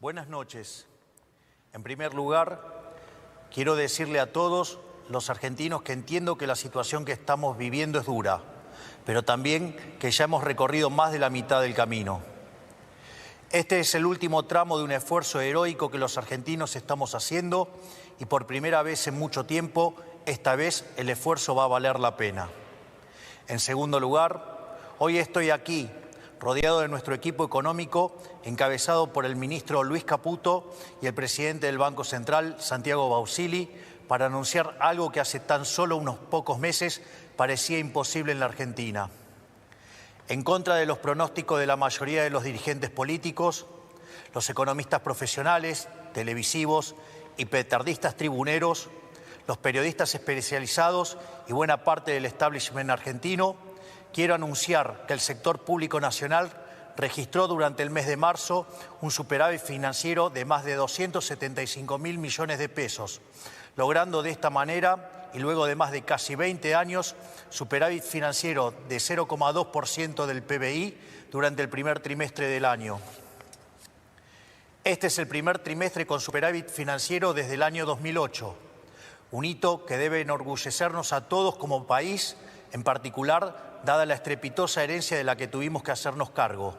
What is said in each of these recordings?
Buenas noches. En primer lugar, quiero decirle a todos los argentinos que entiendo que la situación que estamos viviendo es dura, pero también que ya hemos recorrido más de la mitad del camino. Este es el último tramo de un esfuerzo heroico que los argentinos estamos haciendo y por primera vez en mucho tiempo, esta vez el esfuerzo va a valer la pena. En segundo lugar, hoy estoy aquí, rodeado de nuestro equipo económico, encabezado por el ministro Luis Caputo y el presidente del Banco Central, Santiago Bausili, para anunciar algo que hace tan solo unos pocos meses parecía imposible en la Argentina. En contra de los pronósticos de la mayoría de los dirigentes políticos, los economistas profesionales, televisivos y petardistas tribuneros, los periodistas especializados y buena parte del establishment argentino, quiero anunciar que el sector público nacional registró durante el mes de marzo un superávit financiero de más de 275.000 millones de pesos, logrando de esta manera, y luego de más de casi 20 años, superávit financiero de 0,2% del PBI durante el primer trimestre del año. Este es el primer trimestre con superávit financiero desde el año 2008, un hito que debe enorgullecernos a todos como país, en particular dada la estrepitosa herencia de la que tuvimos que hacernos cargo.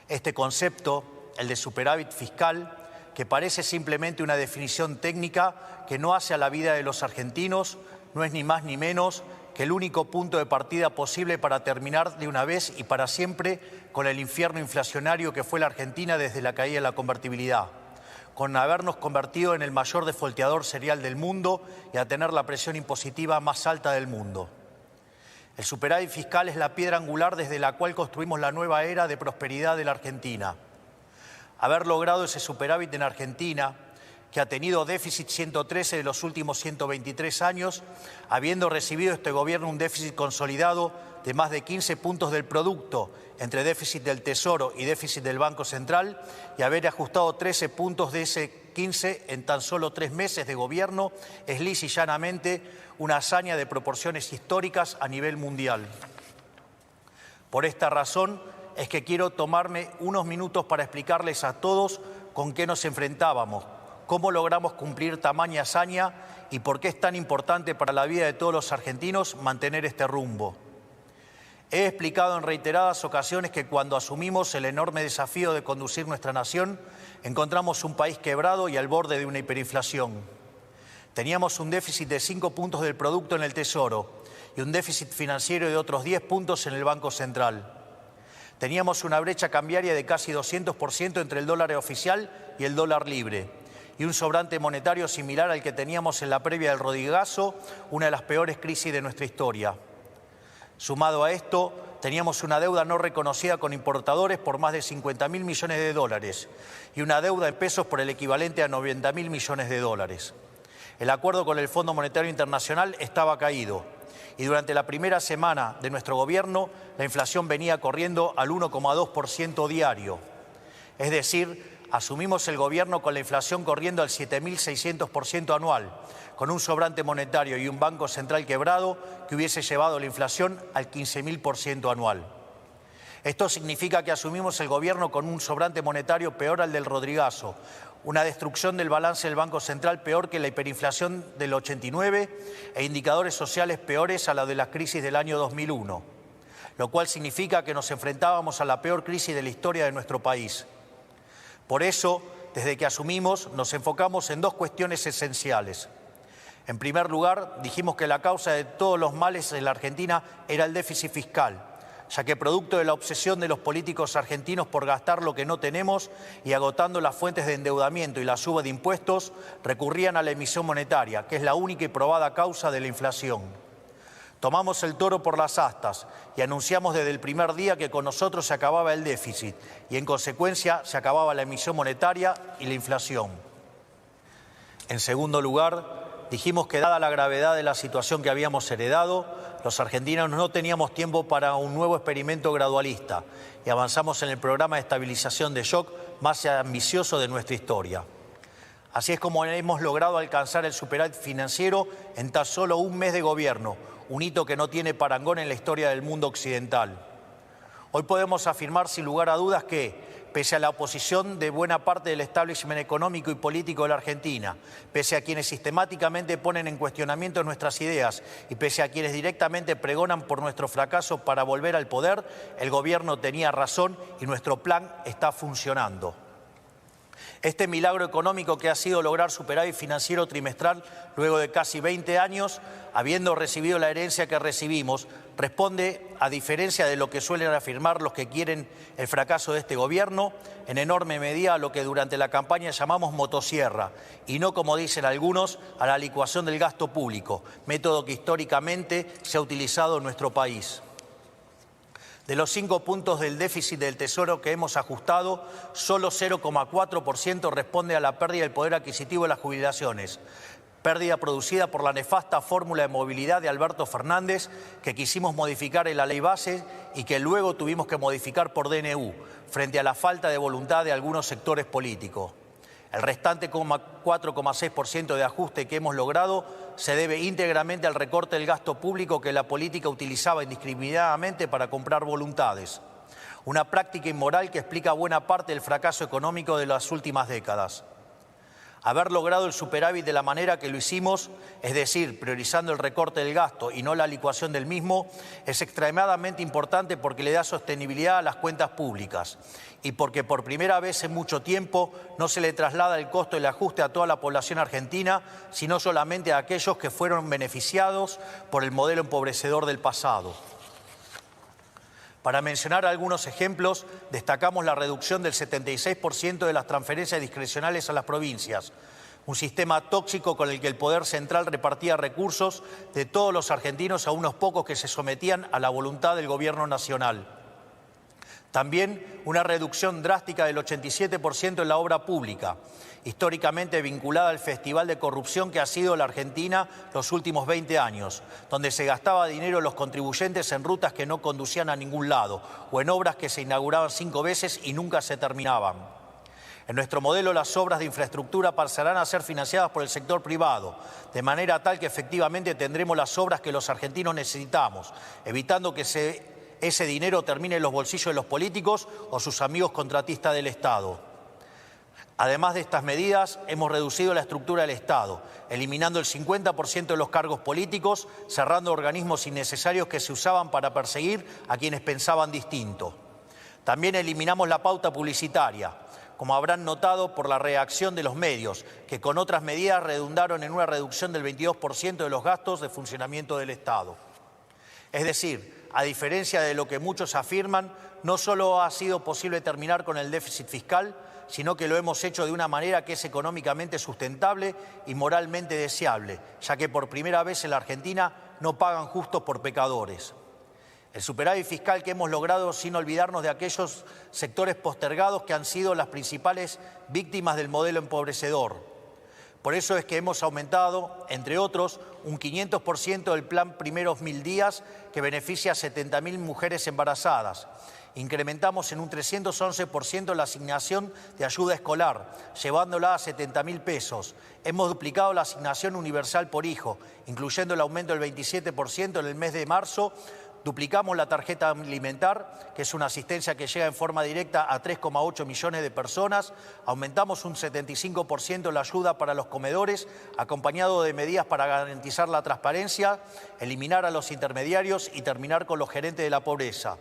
Este concepto, el de superávit fiscal, que parece simplemente una definición técnica que no hace a la vida de los argentinos, no es ni más ni menos que el único punto de partida posible para terminar de una vez y para siempre con el infierno inflacionario que fue la Argentina desde la caída de la convertibilidad, con habernos convertido en el mayor defolteador serial del mundo y a tener la presión impositiva más alta del mundo. El superávit fiscal es la piedra angular desde la cual construimos la nueva era de prosperidad de la Argentina. Haber logrado ese superávit en Argentina, que ha tenido déficit 113 de los últimos 123 años, habiendo recibido este gobierno un déficit consolidado de más de 15 puntos del producto entre déficit del Tesoro y déficit del Banco Central, y haber ajustado 13 puntos de ese 15 en tan solo 3 meses de gobierno, es lisa y llanamente una hazaña de proporciones históricas a nivel mundial. Por esta razón es que quiero tomarme unos minutos para explicarles a todos con qué nos enfrentábamos, cómo logramos cumplir tamaña hazaña y por qué es tan importante para la vida de todos los argentinos mantener este rumbo. He explicado en reiteradas ocasiones que cuando asumimos el enorme desafío de conducir nuestra nación, encontramos un país quebrado y al borde de una hiperinflación. Teníamos un déficit de 5 puntos del producto en el Tesoro y un déficit financiero de otros 10 puntos en el Banco Central. Teníamos una brecha cambiaria de casi 200% entre el dólar oficial y el dólar libre, y un sobrante monetario similar al que teníamos en la previa del Rodrigazo, una de las peores crisis de nuestra historia. Sumado a esto, teníamos una deuda no reconocida con importadores por más de 50.000 millones de dólares y una deuda en pesos por el equivalente a 90.000 millones de dólares. El acuerdo con el Fondo Monetario Internacional estaba caído y durante la primera semana de nuestro gobierno la inflación venía corriendo al 1,2% diario. Es decir, asumimos el gobierno con la inflación corriendo al 7.600% anual, con un sobrante monetario y un banco central quebrado que hubiese llevado la inflación al 15.000% anual. Esto significa que asumimos el gobierno con un sobrante monetario peor al del Rodrigazo, una destrucción del balance del Banco Central peor que la hiperinflación del 89 e indicadores sociales peores a la de la crisis del año 2001, lo cual significa que nos enfrentábamos a la peor crisis de la historia de nuestro país. Por eso, desde que asumimos, nos enfocamos en dos cuestiones esenciales. En primer lugar, dijimos que la causa de todos los males en la Argentina era el déficit fiscal, ya que producto de la obsesión de los políticos argentinos por gastar lo que no tenemos y agotando las fuentes de endeudamiento y la suba de impuestos, recurrían a la emisión monetaria, que es la única y probada causa de la inflación. Tomamos el toro por las astas y anunciamos desde el primer día que con nosotros se acababa el déficit y en consecuencia se acababa la emisión monetaria y la inflación. En segundo lugar, dijimos que dada la gravedad de la situación que habíamos heredado, los argentinos no teníamos tiempo para un nuevo experimento gradualista y avanzamos en el programa de estabilización de shock más ambicioso de nuestra historia. Así es como hemos logrado alcanzar el superávit financiero en tan solo un mes de gobierno, un hito que no tiene parangón en la historia del mundo occidental. Hoy podemos afirmar sin lugar a dudas que, pese a la oposición de buena parte del establishment económico y político de la Argentina, pese a quienes sistemáticamente ponen en cuestionamiento nuestras ideas y pese a quienes directamente pregonan por nuestro fracaso para volver al poder, el gobierno tenía razón y nuestro plan está funcionando. Este milagro económico que ha sido lograr superávit financiero trimestral luego de casi 20 años, habiendo recibido la herencia que recibimos, responde, a diferencia de lo que suelen afirmar los que quieren el fracaso de este gobierno, en enorme medida a lo que durante la campaña llamamos motosierra, y no, como dicen algunos, a la licuación del gasto público, método que históricamente se ha utilizado en nuestro país. De los 5 puntos del déficit del Tesoro que hemos ajustado, solo 0,4% responde a la pérdida del poder adquisitivo de las jubilaciones, pérdida producida por la nefasta fórmula de movilidad de Alberto Fernández que quisimos modificar en la ley base y que luego tuvimos que modificar por DNU, frente a la falta de voluntad de algunos sectores políticos. El restante 4,6% de ajuste que hemos logrado se debe íntegramente al recorte del gasto público que la política utilizaba indiscriminadamente para comprar voluntades. Una práctica inmoral que explica buena parte del fracaso económico de las últimas décadas. Haber logrado el superávit de la manera que lo hicimos, es decir, priorizando el recorte del gasto y no la licuación del mismo, es extremadamente importante porque le da sostenibilidad a las cuentas públicas y porque por primera vez en mucho tiempo no se le traslada el costo del ajuste a toda la población argentina, sino solamente a aquellos que fueron beneficiados por el modelo empobrecedor del pasado. Para mencionar algunos ejemplos, destacamos la reducción del 76% de las transferencias discrecionales a las provincias, un sistema tóxico con el que el Poder Central repartía recursos de todos los argentinos a unos pocos que se sometían a la voluntad del Gobierno Nacional. También una reducción drástica del 87% en la obra pública, históricamente vinculada al festival de corrupción que ha sido la Argentina los últimos 20 años, donde se gastaba dinero los contribuyentes en rutas que no conducían a ningún lado o en obras que se inauguraban 5 veces y nunca se terminaban. En nuestro modelo, las obras de infraestructura pasarán a ser financiadas por el sector privado, de manera tal que efectivamente tendremos las obras que los argentinos necesitamos, evitando que ese dinero termine en los bolsillos de los políticos o sus amigos contratistas del Estado. Además de estas medidas, hemos reducido la estructura del Estado, eliminando el 50% de los cargos políticos, cerrando organismos innecesarios que se usaban para perseguir a quienes pensaban distinto. También eliminamos la pauta publicitaria, como habrán notado por la reacción de los medios, que con otras medidas redundaron en una reducción del 22% de los gastos de funcionamiento del Estado. Es decir, a diferencia de lo que muchos afirman, no solo ha sido posible terminar con el déficit fiscal, sino que lo hemos hecho de una manera que es económicamente sustentable y moralmente deseable, ya que por primera vez en la Argentina no pagan justos por pecadores. El superávit fiscal que hemos logrado sin olvidarnos de aquellos sectores postergados que han sido las principales víctimas del modelo empobrecedor. Por eso es que hemos aumentado, entre otros, un 500% del plan Primeros 1000 días que beneficia a 70.000 mujeres embarazadas. Incrementamos en un 311% la asignación de ayuda escolar, llevándola a 70.000 pesos. Hemos duplicado la asignación universal por hijo, incluyendo el aumento del 27% en el mes de marzo. Duplicamos la tarjeta alimentar, que es una asistencia que llega en forma directa a 3,8 millones de personas. Aumentamos un 75% la ayuda para los comedores, acompañado de medidas para garantizar la transparencia, eliminar a los intermediarios y terminar con los gerentes de la pobreza.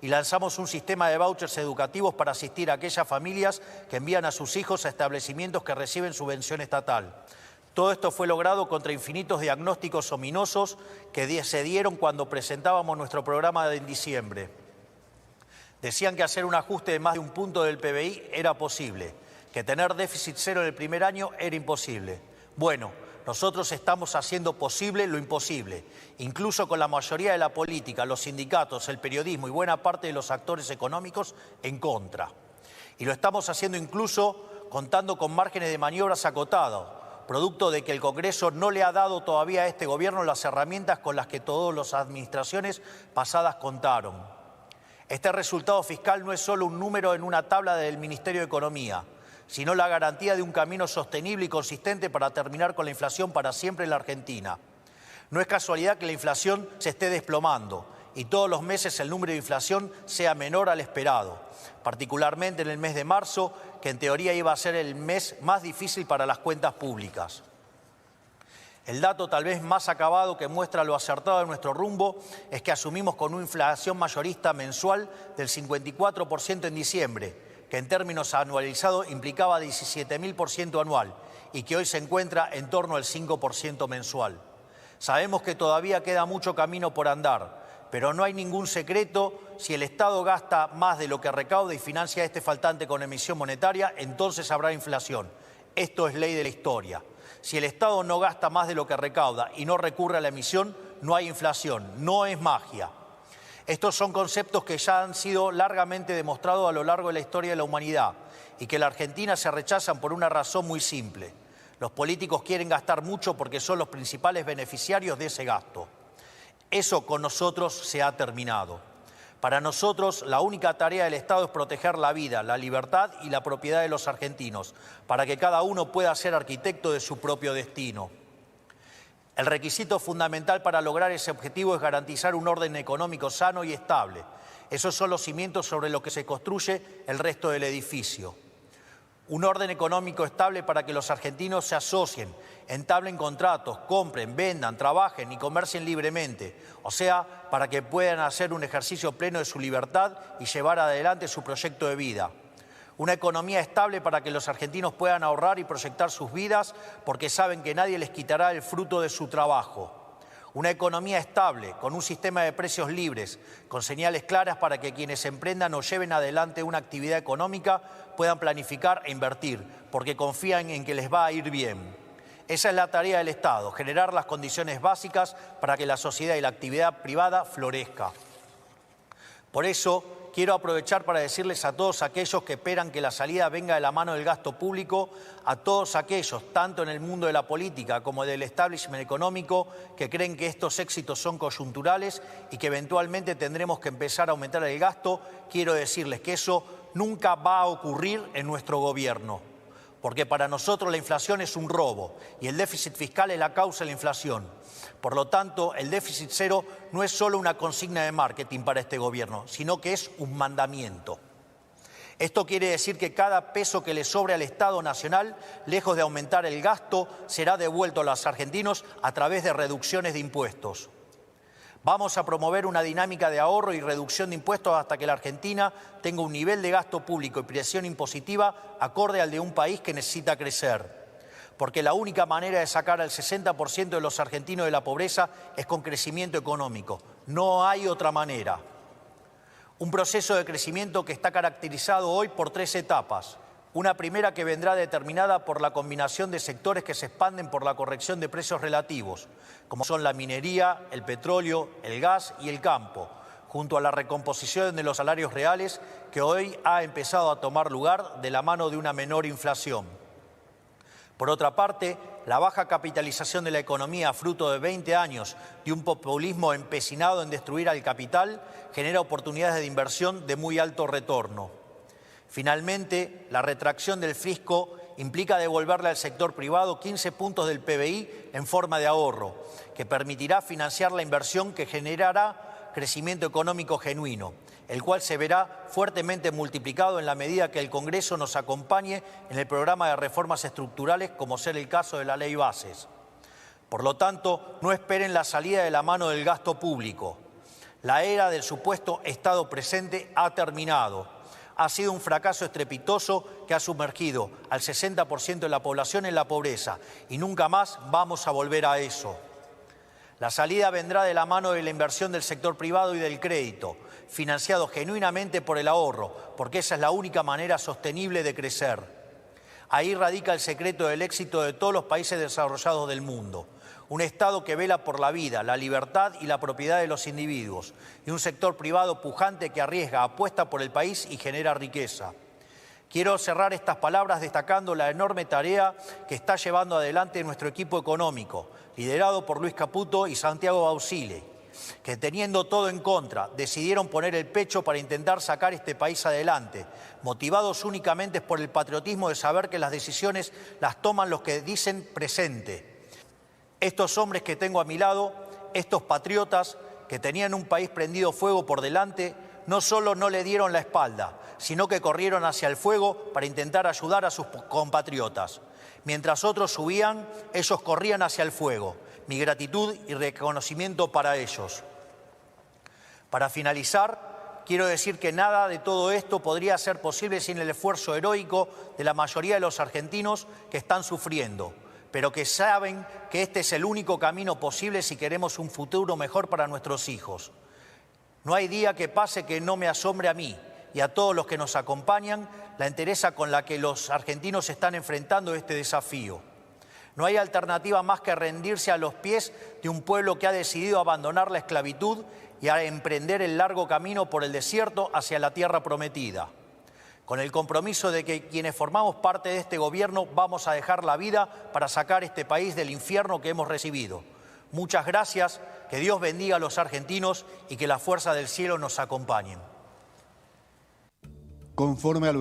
Y lanzamos un sistema de vouchers educativos para asistir a aquellas familias que envían a sus hijos a establecimientos que reciben subvención estatal. Todo esto fue logrado contra infinitos diagnósticos ominosos que se dieron cuando presentábamos nuestro programa en diciembre. Decían que hacer un ajuste de más de un punto del PBI era posible, que tener déficit cero en el primer año era imposible. Bueno, nosotros estamos haciendo posible lo imposible, incluso con la mayoría de la política, los sindicatos, el periodismo y buena parte de los actores económicos en contra. Y lo estamos haciendo incluso contando con márgenes de maniobras acotados, producto de que el Congreso no le ha dado todavía a este gobierno las herramientas con las que todas las administraciones pasadas contaron. Este resultado fiscal no es solo un número en una tabla del Ministerio de Economía, sino la garantía de un camino sostenible y consistente para terminar con la inflación para siempre en la Argentina. No es casualidad que la inflación se esté desplomando y todos los meses el número de inflación sea menor al esperado, particularmente en el mes de marzo, que en teoría iba a ser el mes más difícil para las cuentas públicas. El dato tal vez más acabado que muestra lo acertado de nuestro rumbo es que asumimos con una inflación mayorista mensual del 54% en diciembre, que en términos anualizados implicaba 17.000% anual y que hoy se encuentra en torno al 5% mensual. Sabemos que todavía queda mucho camino por andar, pero no hay ningún secreto: si el Estado gasta más de lo que recauda y financia este faltante con emisión monetaria, entonces habrá inflación. Esto es ley de la historia. Si el Estado no gasta más de lo que recauda y no recurre a la emisión, no hay inflación, no es magia. Estos son conceptos que ya han sido largamente demostrados a lo largo de la historia de la humanidad y que en la Argentina se rechazan por una razón muy simple. Los políticos quieren gastar mucho porque son los principales beneficiarios de ese gasto. Eso con nosotros se ha terminado. Para nosotros, la única tarea del Estado es proteger la vida, la libertad y la propiedad de los argentinos, para que cada uno pueda ser arquitecto de su propio destino. El requisito fundamental para lograr ese objetivo es garantizar un orden económico sano y estable. Esos son los cimientos sobre los que se construye el resto del edificio. Un orden económico estable para que los argentinos se asocien, entablen contratos, compren, vendan, trabajen y comercien libremente. O sea, para que puedan hacer un ejercicio pleno de su libertad y llevar adelante su proyecto de vida. Una economía estable para que los argentinos puedan ahorrar y proyectar sus vidas porque saben que nadie les quitará el fruto de su trabajo. Una economía estable, con un sistema de precios libres, con señales claras para que quienes emprendan o lleven adelante una actividad económica puedan planificar e invertir, porque confían en que les va a ir bien. Esa es la tarea del Estado: generar las condiciones básicas para que la sociedad y la actividad privada florezca. Por eso, quiero aprovechar para decirles a todos aquellos que esperan que la salida venga de la mano del gasto público, a todos aquellos, tanto en el mundo de la política como del establishment económico, que creen que estos éxitos son coyunturales y que eventualmente tendremos que empezar a aumentar el gasto, quiero decirles que eso nunca va a ocurrir en nuestro gobierno. Porque para nosotros la inflación es un robo y el déficit fiscal es la causa de la inflación. Por lo tanto, el déficit cero no es solo una consigna de marketing para este gobierno, sino que es un mandamiento. Esto quiere decir que cada peso que le sobre al Estado Nacional, lejos de aumentar el gasto, será devuelto a los argentinos a través de reducciones de impuestos. Vamos a promover una dinámica de ahorro y reducción de impuestos hasta que la Argentina tenga un nivel de gasto público y presión impositiva acorde al de un país que necesita crecer. Porque la única manera de sacar al 60% de los argentinos de la pobreza es con crecimiento económico. No hay otra manera. Un proceso de crecimiento que está caracterizado hoy por 3 etapas. Una primera que vendrá determinada por la combinación de sectores que se expanden por la corrección de precios relativos, como son la minería, el petróleo, el gas y el campo, junto a la recomposición de los salarios reales que hoy ha empezado a tomar lugar de la mano de una menor inflación. Por otra parte, la baja capitalización de la economía, fruto de 20 años de un populismo empecinado en destruir al capital, genera oportunidades de inversión de muy alto retorno. Finalmente, la retracción del fisco implica devolverle al sector privado 15 puntos del PBI en forma de ahorro, que permitirá financiar la inversión que generará crecimiento económico genuino, el cual se verá fuertemente multiplicado en la medida que el Congreso nos acompañe en el programa de reformas estructurales, como ser el caso de la Ley Bases. Por lo tanto, no esperen la salida de la mano del gasto público. La era del supuesto Estado presente ha terminado. Ha sido un fracaso estrepitoso que ha sumergido al 60% de la población en la pobreza y nunca más vamos a volver a eso. La salida vendrá de la mano de la inversión del sector privado y del crédito, financiado genuinamente por el ahorro, porque esa es la única manera sostenible de crecer. Ahí radica el secreto del éxito de todos los países desarrollados del mundo. Un Estado que vela por la vida, la libertad y la propiedad de los individuos, y un sector privado pujante que arriesga, apuesta por el país y genera riqueza. Quiero cerrar estas palabras destacando la enorme tarea que está llevando adelante nuestro equipo económico, liderado por Luis Caputo y Santiago Bausile, que teniendo todo en contra, decidieron poner el pecho para intentar sacar este país adelante, motivados únicamente por el patriotismo de saber que las decisiones las toman los que dicen presente. Estos hombres que tengo a mi lado, estos patriotas, que tenían un país prendido fuego por delante, no solo no le dieron la espalda, sino que corrieron hacia el fuego para intentar ayudar a sus compatriotas. Mientras otros subían, ellos corrían hacia el fuego. Mi gratitud y reconocimiento para ellos. Para finalizar, quiero decir que nada de todo esto podría ser posible sin el esfuerzo heroico de la mayoría de los argentinos que están sufriendo, pero que saben que este es el único camino posible si queremos un futuro mejor para nuestros hijos. No hay día que pase que no me asombre a mí y a todos los que nos acompañan la entereza con la que los argentinos están enfrentando este desafío. No hay alternativa más que rendirse a los pies de un pueblo que ha decidido abandonar la esclavitud y a emprender el largo camino por el desierto hacia la tierra prometida. Con el compromiso de que quienes formamos parte de este gobierno vamos a dejar la vida para sacar este país del infierno que hemos recibido. Muchas gracias, que Dios bendiga a los argentinos y que las fuerzas del cielo nos acompañen. Conforme a lo